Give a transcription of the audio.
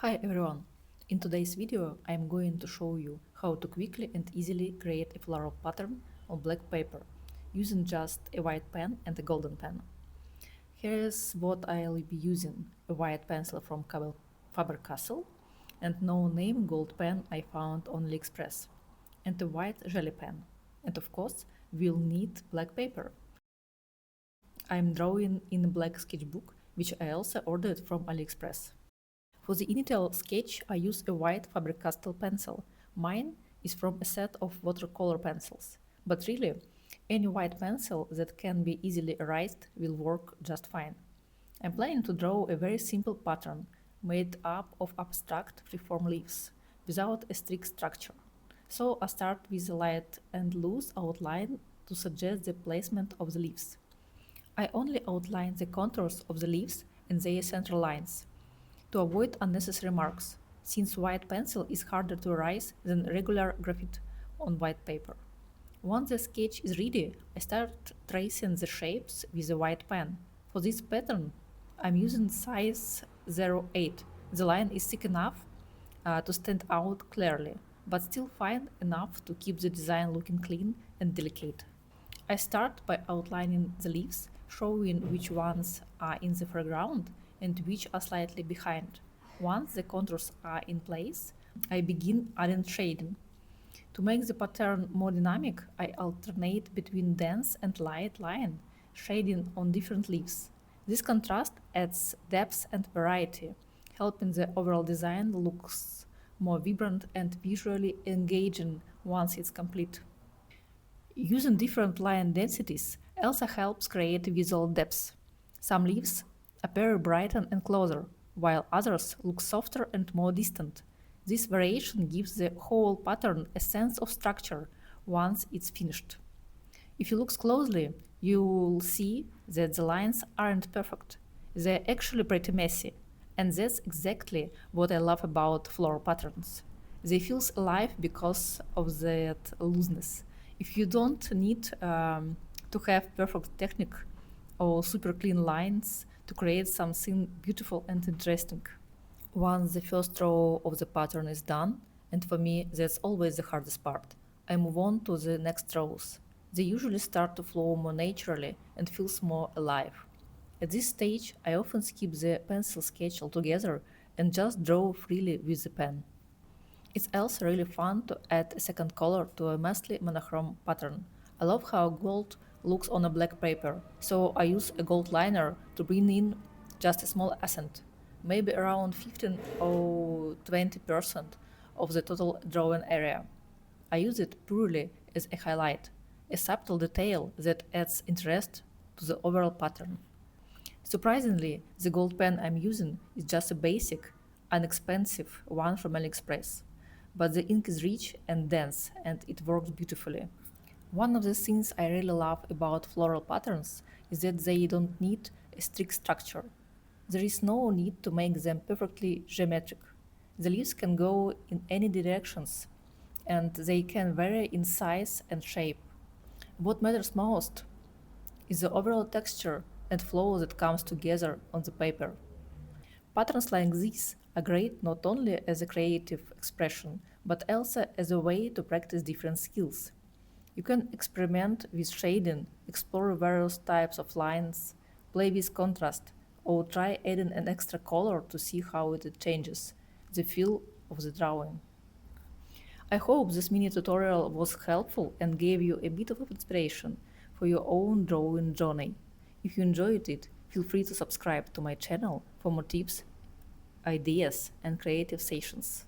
Hi everyone! In today's video I am going to show you how to quickly and easily create a floral pattern on black paper using just a white pen and a golden pen. Here is what I'll be using: a white pencil from Faber-Castell and no-name gold pen I found on AliExpress, and a white jelly pen. And of course we'll need black paper. I'm drawing in a black sketchbook which I also ordered from AliExpress. For the initial sketch, I use a white Faber-Castell pencil. Mine is from a set of watercolor pencils. But really, any white pencil that can be easily erased will work just fine. I'm planning to draw a very simple pattern made up of abstract freeform leaves, without a strict structure. So I start with a light and loose outline to suggest the placement of the leaves. I only outline the contours of the leaves and their central lines, to avoid unnecessary marks, since white pencil is harder to erase than regular graphite on white paper. Once the sketch is ready, I start tracing the shapes with a white pen. For this pattern, I'm using size 08. The line is thick enough to stand out clearly, but still fine enough to keep the design looking clean and delicate. I start by outlining the leaves, showing which ones are in the foreground and which are slightly behind. Once the contours are in place, I begin adding shading. To make the pattern more dynamic, I alternate between dense and light line shading on different leaves. This contrast adds depth and variety, helping the overall design looks more vibrant and visually engaging once it's complete. Using different line densities also helps create visual depth. Some leaves appear brighter and closer, while others look softer and more distant. This variation gives the whole pattern a sense of structure once it's finished. If you look closely, you'll see that the lines aren't perfect. They're actually pretty messy, and that's exactly what I love about floral patterns. They feel alive because of that looseness. If you don't need to have perfect technique or super clean lines to create something beautiful and interesting. Once the first row of the pattern is done, and for me that's always the hardest part, I move on to the next rows. They usually start to flow more naturally and feels more alive. At this stage, I often skip the pencil sketch altogether and just draw freely with the pen. It's also really fun to add a second color to a mostly monochrome pattern. I love how gold looks on a black paper, so I use a gold liner to bring in just a small accent, maybe around 15 or 20% of the total drawing area. I use it purely as a highlight, a subtle detail that adds interest to the overall pattern. Surprisingly, the gold pen I'm using is just a basic, inexpensive one from AliExpress, but the ink is rich and dense and it works beautifully. One of the things I really love about floral patterns is that they don't need a strict structure. There is no need to make them perfectly geometric. The leaves can go in any directions and they can vary in size and shape. What matters most is the overall texture and flow that comes together on the paper. Patterns like these are great not only as a creative expression, but also as a way to practice different skills. You can experiment with shading, explore various types of lines, play with contrast, or try adding an extra color to see how it changes the feel of the drawing. I hope this mini tutorial was helpful and gave you a bit of inspiration for your own drawing journey. If you enjoyed it, feel free to subscribe to my channel for more tips, ideas, and creative sessions.